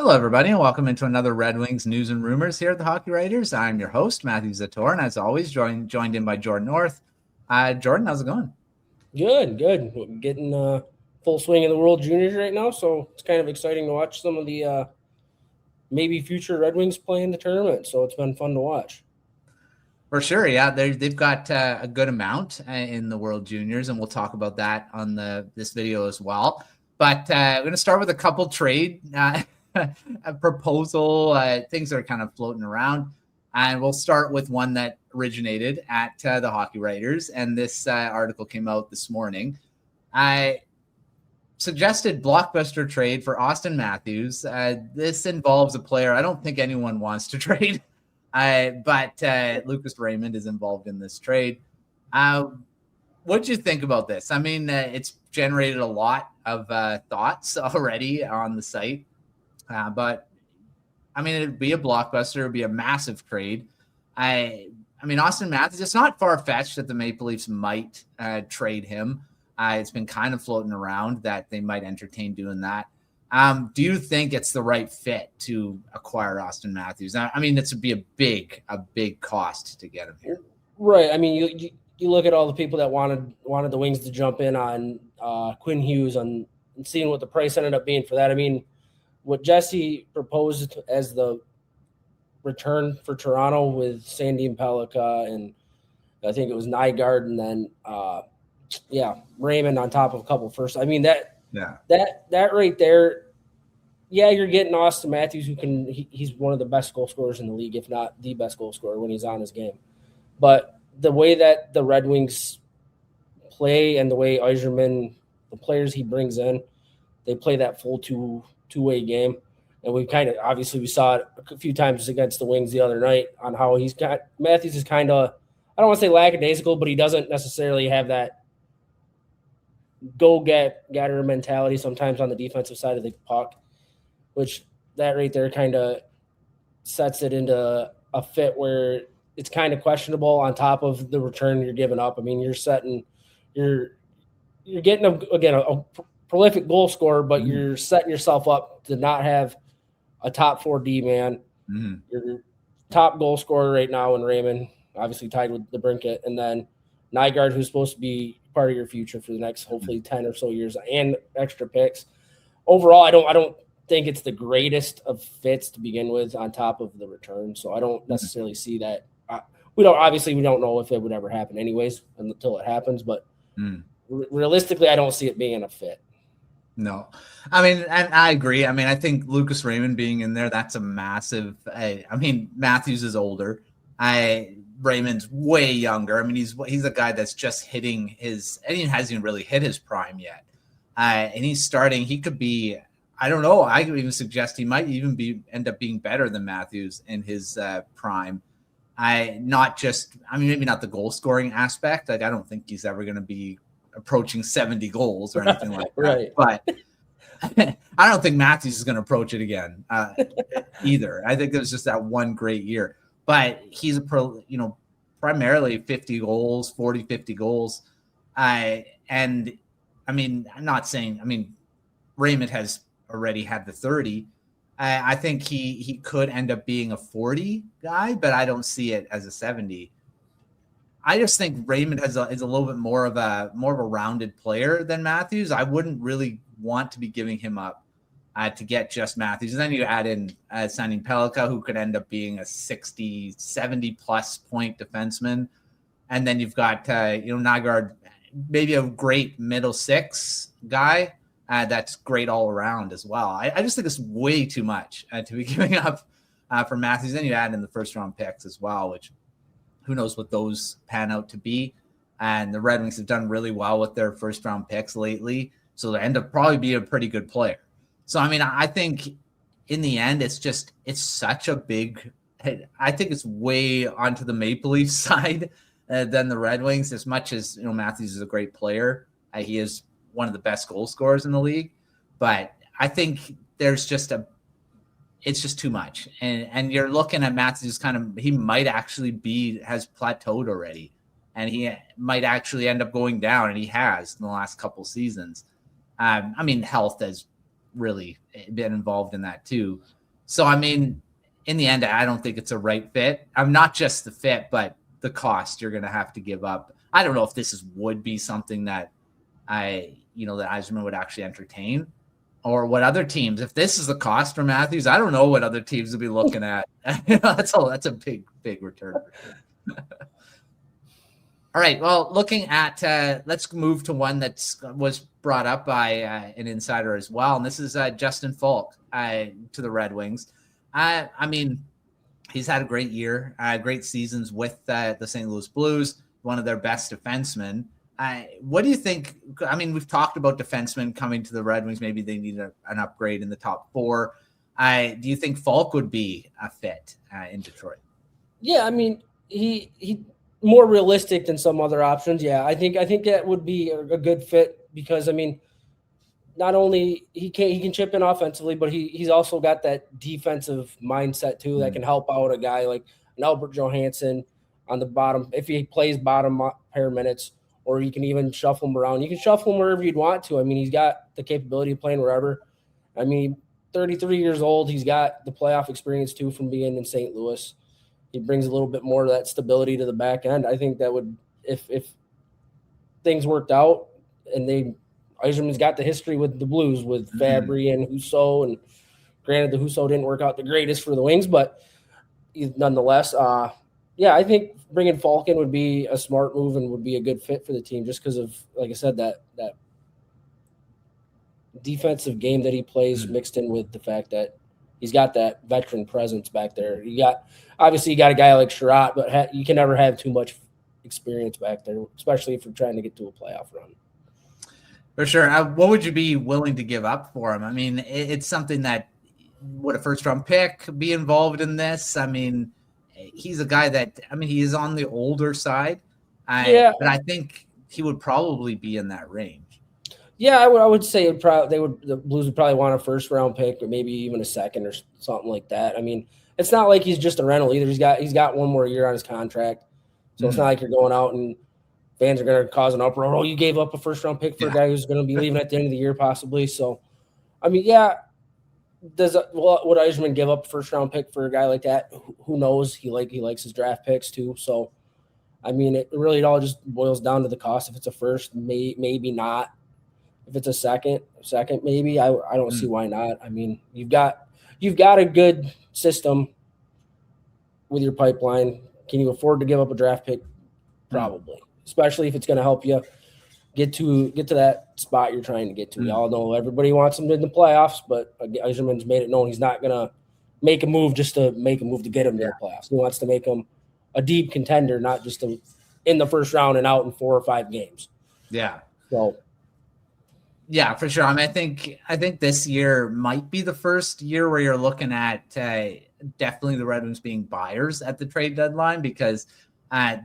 Hello, everybody, and welcome into another Red Wings news and rumors here at the Hockey Writers. I'm your host, Matthew Zator, and as always, joined in by Jordan Orth. Jordan, how's it going? Good. We're getting full swing in the World Juniors right now, so it's kind of exciting to watch some of the maybe future Red Wings play in the tournament. So it's been fun to watch. For sure, yeah. They've got a good amount in the World Juniors, and we'll talk about that on this video as well. But we're going to start with a couple trade a proposal, things that are kind of floating around. And we'll start with one that originated at the Hockey Writers. And this article came out this morning. I suggested blockbuster trade for Auston Matthews. This involves a player I don't think anyone wants to trade, but Lucas Raymond is involved in this trade. What do you think about this? I mean, it's generated a lot of thoughts already on the site. But I mean, it'd be a blockbuster. It'd be a massive trade. I mean, Auston Matthews, it's not far-fetched that the Maple Leafs might trade him. It's been kind of floating around that they might entertain doing that. Do you think it's the right fit to acquire Auston Matthews? I mean, this would be a big cost to get him here. Right. I mean, you look at all the people that wanted the Wings to jump in on Quinn Hughes and seeing what the price ended up being for that. I mean, what Jesse proposed as the return for Toronto with Sandin-Pellikka and I think it was Nygard and then Raymond on top of a couple first. I mean that right there. Yeah, you're getting Auston Matthews, he's one of the best goal scorers in the league, if not the best goal scorer when he's on his game. But the way that the Red Wings play and the way Yzerman, the players he brings in, they play that full two-way game. And we saw it a few times against the Wings the other night on how Matthews is kind of, I don't want to say lackadaisical, but he doesn't necessarily have that go-getter mentality sometimes on the defensive side of the puck, which that right there kind of sets it into a fit where it's kind of questionable on top of the return you're giving up. I mean, you're getting a prolific goal scorer, but you're setting yourself up to not have a top 4 D man. Your top goal scorer right now in Raymond, obviously tied with the Brinket, and then Nygard, who's supposed to be part of your future for the next hopefully 10 or so years and extra picks. Overall, I don't think it's the greatest of fits to begin with on top of the return. So I don't necessarily see that. We don't know if it would ever happen anyways until it happens, but realistically, I don't see it being a fit. No, I mean, and I agree. I mean, I think Lucas Raymond being in there, that's a massive. I mean, Matthews is older. Raymond's way younger. I mean, he's a guy that's just hitting and he hasn't even really hit his prime yet. And he's starting. He could be. I don't know. I could even suggest he might even end up being better than Matthews in his prime. Maybe not the goal scoring aspect. Like, I don't think he's ever going to be approaching 70 goals or anything like that. Right. But I don't think Matthews is going to approach it again either. I think it was just that one great year. But he's primarily 50 goals, 40, 50 goals. And I mean, I'm not saying, Raymond has already had the 30. I think he could end up being a 40 guy, but I don't see it as a 70. I just think Raymond is a little bit more of a rounded player than Matthews. I wouldn't really want to be giving him up to get just Matthews. And then you add in Sandin-Pellikka, who could end up being a 60, 70-plus point defenseman. And then you've got, Nygard, maybe a great middle six guy that's great all around as well. I just think it's way too much to be giving up for Matthews. Then you add in the first-round picks as well, which who knows what those pan out to be. And the Red Wings have done really well with their first-round picks lately, so they end up probably being a pretty good player. So, I mean, I think in the end, it's such a big – I think it's way onto the Maple Leafs side than the Red Wings, as much as, Matthews is a great player. He is one of the best goal scorers in the league. But I think there's just it's just too much. And you're looking at Matthews he might actually has plateaued already. And he might actually end up going down, and he has in the last couple seasons. Health has really been involved in that too. So, I mean, in the end, I don't think it's a right fit. I'm not just the fit, but the cost you're going to have to give up. I don't know if this would be something that that Yzerman would actually entertain, or what other teams. If this is the cost for Matthews, I don't know what other teams would be looking at. That's a big return. All right. Well, looking at let's move to one that was brought up by an insider as well, and this is Justin Faulk to the Red Wings. I mean, he's had a great year, great seasons with the St. Louis Blues, one of their best defensemen. What do you think? I mean, we've talked about defensemen coming to the Red Wings. Maybe they need an upgrade in the top four. Do you think Faulk would be a fit in Detroit? Yeah, I mean, he more realistic than some other options. Yeah, I think that would be a good fit because, I mean, not only he can chip in offensively, but he's also got that defensive mindset too that can help out a guy like an Albert Johansson on the bottom if he plays bottom pair minutes, or you can even shuffle him around. You can shuffle him wherever you'd want to. I mean, he's got the capability of playing wherever. I mean, 33 years old. He's got the playoff experience too from being in St. Louis. He brings a little bit more of that stability to the back end. I think that would, if things worked out and Yzerman's got the history with the Blues with Fabry and Husso, and granted the Husso didn't work out the greatest for the Wings, but nonetheless, I think bringing Faulk in would be a smart move and would be a good fit for the team just because of, like I said, that defensive game that he plays mixed in with the fact that he's got that veteran presence back there. Obviously you got a guy like Sherratt, but you can never have too much experience back there, especially if you're trying to get to a playoff run. For sure. What would you be willing to give up for him? I mean, it's something that would a first-round pick be involved in this? I mean, he's a guy that, he is on the older side, but I think he would probably be in that range. Yeah, I would say the Blues would probably want a first-round pick or maybe even a second or something like that. I mean, it's not like he's just a rental either. He's got one more year on his contract, so it's not like you're going out and fans are going to cause an uproar. Oh, you gave up a first-round pick for a guy who's going to be leaving at the end of the year possibly. So, I mean, would Yzerman give up a first-round pick for a guy like that? Who knows? He likes his draft picks too. So, I mean, it all just boils down to the cost. If it's a first, maybe not. If it's a second maybe. I don't see why not. I mean, you've got a good system with your pipeline. Can you afford to give up a draft pick? Probably. Especially if it's going to help you get to that spot you're trying to get to. We all know everybody wants him in the playoffs, but Yzerman's made it known he's not going to make a move just to make a move to get him to the playoffs. He wants to make him a deep contender, not just in the first round and out in 4 or 5 games. Yeah. So. Yeah, for sure. I mean, I think this year might be the first year where you're looking at definitely the Red Wings being buyers at the trade deadline because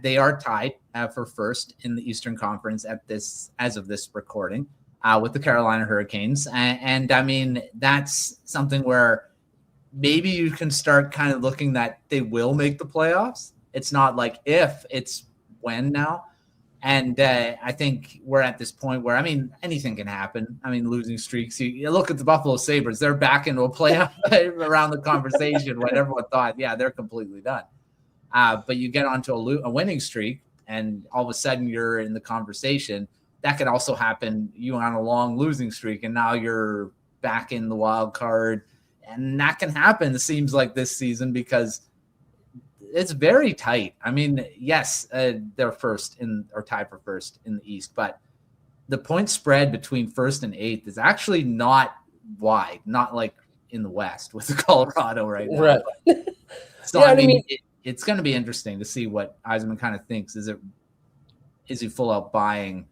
they are tied for first in the Eastern Conference as of this recording with the Carolina Hurricanes. And I mean, that's something where maybe you can start kind of looking that they will make the playoffs. It's not like if, it's when now. And I think we're at this point where, I mean, anything can happen. I mean, losing streaks. You look at the Buffalo Sabres, they're back into a playoff around the conversation when everyone thought, yeah, they're completely done. But you get onto a winning streak, and all of a sudden you're in the conversation. That could also happen. You on a long losing streak, and now you're back in the wild card. And that can happen, it seems like, this season because it's very tight. I mean, yes, they're first or tied for first in the East, but the point spread between first and eighth is actually not wide, not like in the West with Colorado right now. Right. So, I mean it's going to be interesting to see what Yzerman kind of thinks. Is he full out buying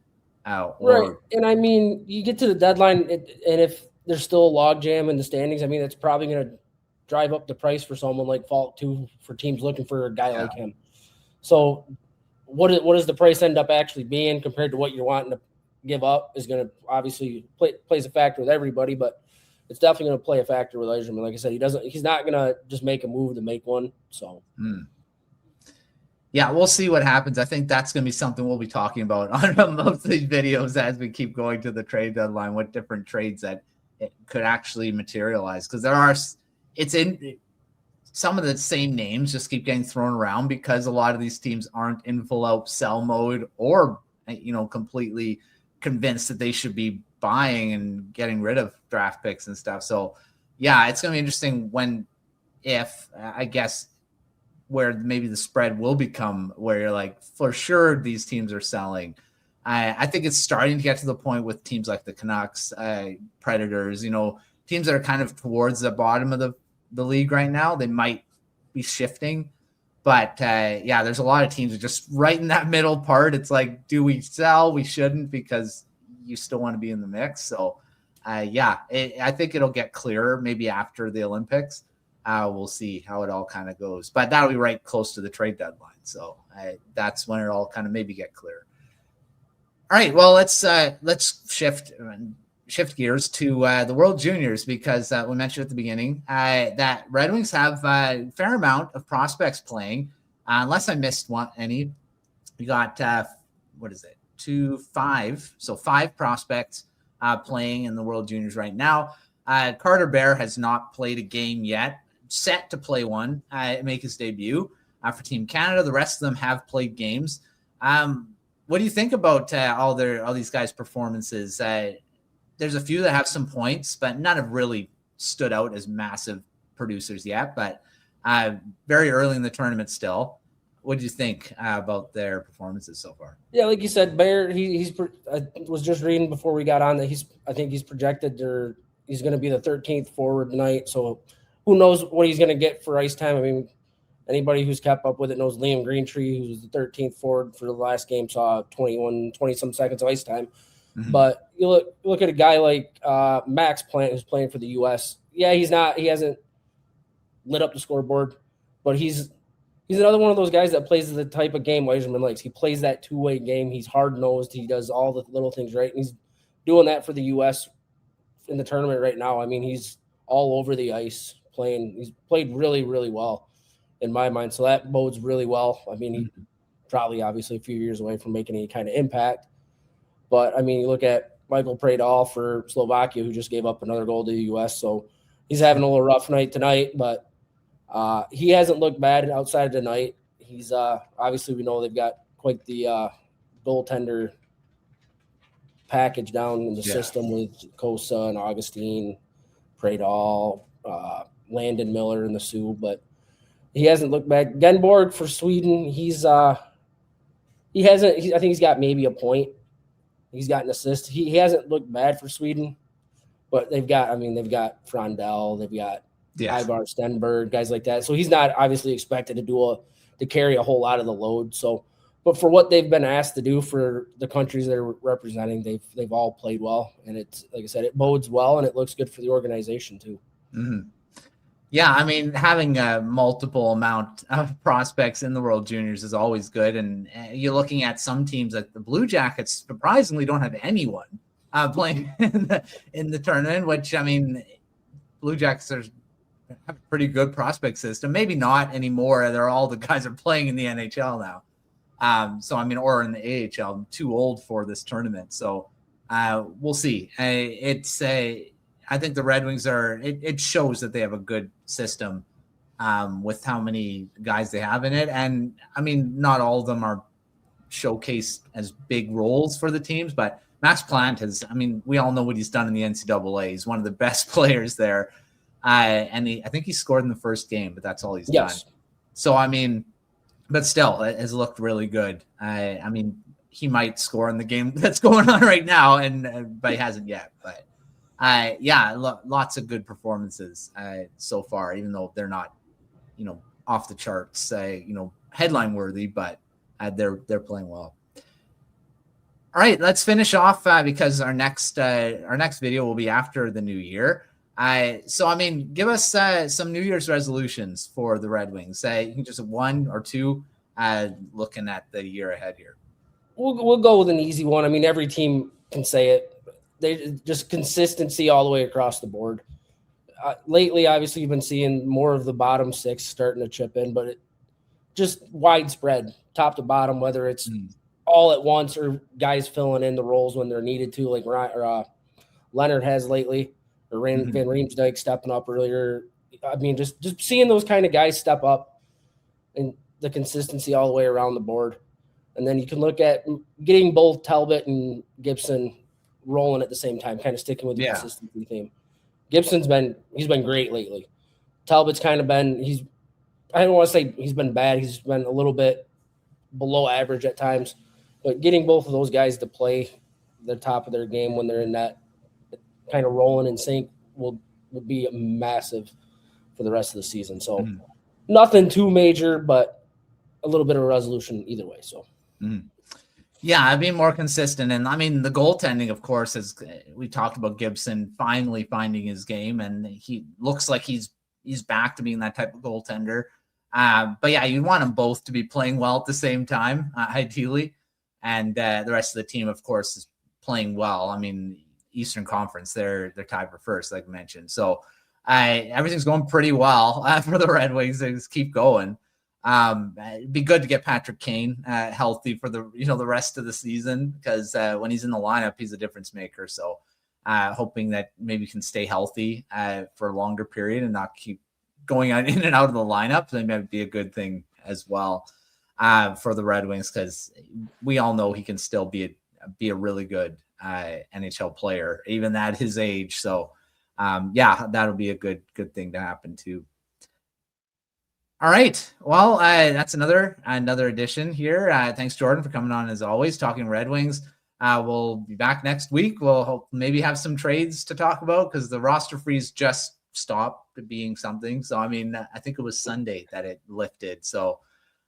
out? Right. And I mean, you get to the deadline, and if there's still a log jam in the standings, I mean, that's probably going to drive up the price for someone like Faulk too, for teams looking for a guy like him. So what does the price end up actually being compared to what you're wanting to give up is going to obviously plays a factor with everybody, but it's definitely going to play a factor with Yzerman. Like I said, he's not going to just make a move to make one. So yeah, we'll see what happens. I think that's going to be something we'll be talking about on most of these videos as we keep going to the trade deadline, what different trades that it could actually materialize, because it's in some of the same names just keep getting thrown around because a lot of these teams aren't in full out sell mode or, completely convinced that they should be buying and getting rid of draft picks and stuff. So yeah, it's going to be interesting I guess, where maybe the spread will become where you're like, for sure, these teams are selling. I think it's starting to get to the point with teams like the Canucks, Predators, teams that are kind of towards the bottom of the league right now. They might be shifting, but there's a lot of teams that are just right in that middle part. It's like, do we sell? We shouldn't, because you still want to be in the mix. So I think it'll get clearer maybe after the Olympics. We'll see how it all kind of goes, but that'll be right close to the trade deadline. So that's when it all kind of maybe get clear. All right, well, let's shift gears to the World Juniors, because we mentioned at the beginning that Red Wings have a fair amount of prospects playing. Unless I missed any, we got 5 prospects playing in the World Juniors right now. Carter Bear has not played a game yet, set to play one, make his debut for Team Canada. The rest of them have played games. What do you think about all these guys' performances? There's a few that have some points, but none have really stood out as massive producers yet. But very early in the tournament still. What do you think about their performances so far? Yeah, like you said, Bear, I was just reading before we got on that I think he's projected he's going to be the 13th forward tonight. So who knows what he's going to get for ice time. I mean, anybody who's kept up with it knows Liam Greentree, who was the 13th forward for the last game, saw 20-some seconds of ice time. Mm-hmm. But you look at a guy like Max Plante, who's playing for the U.S. Yeah, he hasn't lit up the scoreboard, but he's another one of those guys that plays the type of game Yzerman likes. He plays that two-way game. He's hard-nosed. He does all the little things right, and he's doing that for the U.S. in the tournament right now. I mean, he's all over the ice playing. He's played really, really well in my mind, so that bodes really well. I mean, he's probably obviously a few years away from making any kind of impact. But, I mean, you look at Michal Pradel for Slovakia, who just gave up another goal to the U.S., so he's having a little rough night tonight, but he hasn't looked bad outside of tonight. He's obviously, we know they've got quite the goaltender package down in the system with Kosa and Augustine, Pradel, Landon Miller and the Sioux, but he hasn't looked bad. Genborg for Sweden, I think he's got maybe a point. He's got an assist. He hasn't looked bad for Sweden, but they've got Frandell, they've got Ivar Stenberg, guys like that. So he's not obviously expected to carry a whole lot of the load. So, but for what they've been asked to do for the countries they're representing, they've all played well, and it's, like I said, it bodes well and it looks good for the organization too. Mm-hmm. Yeah, I mean, having a multiple amount of prospects in the World Juniors is always good. And you're looking at some teams like the Blue Jackets surprisingly don't have anyone playing in the tournament, which, I mean, Blue Jackets have a pretty good prospect system. Maybe not anymore. They're all the guys are playing in the NHL now. So, I mean, or in the AHL. I'm too old for this tournament. So we'll see. I think the Red Wings it shows that they have a good system with how many guys they have in it. And I mean, not all of them are showcased as big roles for the teams, but Max Plante we all know what he's done in the NCAA. He's one of the best players there. And I think he scored in the first game, but that's all he's done. So, I mean, but still, it has looked really good. I mean, he might score in the game that's going on right now, but he hasn't yet. But lots of good performances so far, even though they're not, off the charts, headline worthy, but they're playing well. All right, let's finish off because our next video will be after the new year. So, I mean, give us some New Year's resolutions for the Red Wings. You can just one or two looking at the year ahead here. We'll go with an easy one. I mean, every team can say it. They just consistency all the way across the board. Lately, obviously, you've been seeing more of the bottom six starting to chip in, but just widespread, top to bottom, whether it's all at once or guys filling in the roles when they're needed to, like Leonard has lately, or Van Riemsdyk stepping up earlier. I mean, just seeing those kind of guys step up and the consistency all the way around the board. And then you can look at getting both Talbot and Gibson rolling at the same time, kind of sticking with the consistency theme. Gibson's been great lately. Talbot's kind of been I don't want to say he's been bad. He's been a little bit below average at times. But getting both of those guys to play the top of their game when they're in that kind of rolling in sync would be massive for the rest of the season. So nothing too major, but a little bit of a resolution either way. So yeah, I'd be more consistent. And I mean, the goaltending, of course, is we talked about Gibson finally finding his game, and he looks like he's back to being that type of goaltender. But yeah, you want them both to be playing well at the same time, ideally. And the rest of the team, of course, is playing well. I mean, Eastern Conference, they're tied for first, like mentioned. So everything's going pretty well for the Red Wings. They just keep going. It'd be good to get Patrick Kane healthy for the rest of the season, because when he's in the lineup, he's a difference maker. So hoping that maybe he can stay healthy for a longer period and not keep going in and out of the lineup. That might be a good thing as well for the Red Wings, because we all know he can still be a really good NHL player, even at his age. So yeah, that'll be a good thing to happen too. All right. Well, that's another edition here. Thanks, Jordan, for coming on as always, talking Red Wings. We'll be back next week. We'll maybe have some trades to talk about, because the roster freeze just stopped being something. So, I mean, I think it was Sunday that it lifted. So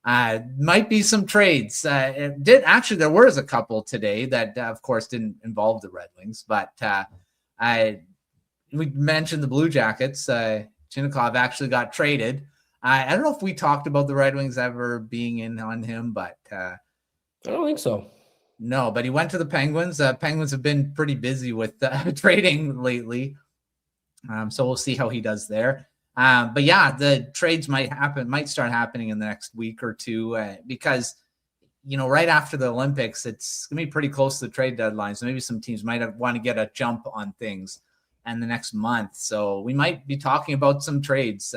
might be some trades. There was a couple today that, of course, didn't involve the Red Wings. But we mentioned the Blue Jackets. Chinakhov actually got traded. I don't know if we talked about the Red Wings ever being in on him, but I don't think so. No, but he went to the Penguins. Penguins have been pretty busy with trading lately. So we'll see how he does there. But yeah, the trades might start happening in the next week or two, because, right after the Olympics, it's going to be pretty close to the trade deadline. So maybe some teams might want to get a jump on things in the next month. So we might be talking about some trades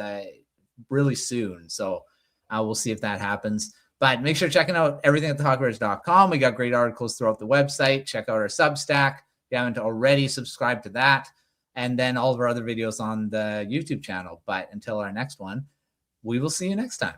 really soon. So we'll see if that happens. But make sure checking out everything at thehockeybears.com. We got great articles throughout the website. Check out our Substack if you haven't already subscribed to that. And then all of our other videos on the YouTube channel. But until our next one, we will see you next time.